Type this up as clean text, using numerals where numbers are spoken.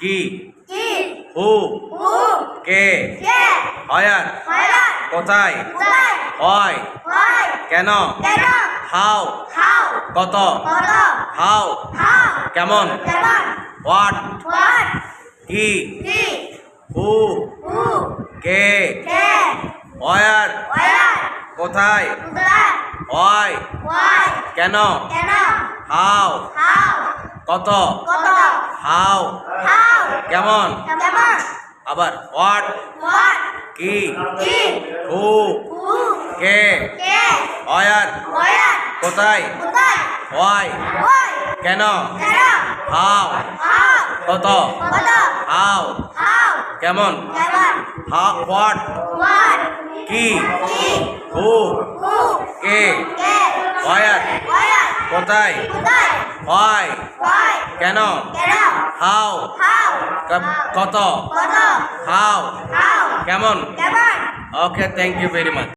কি কি হু হু কে কে হয়ার হয়ার কোথায় কোথায় হয় হয় কেন কেন হাউ হাউ কত কত হাউ হাউ কেমন কেমন হোয়াট হোয়াট কি কি হু হু কে কে হয়ার হয়ার কোথায় কোথায় হয় হয় কেন কেন হাউ হাউ কত কত হাউ হাউ কেমন কেমন আবার হোয়াট হোয়াট কি কি হু হু কে কে হয়ার হয়ার কোথায় কোথায় হয় হয় কেন কেন হাউ হাউ কত কত হাউ হাউ কেমন কেমন হোয়াট হোয়াট কি কি হু হু কে কে হয়ার হয়ার কোথায় কোথায় হয় হয় কেন কেন হাউ হাউ কত কত হাউ হাউ কেমন কেমন okay thank you very much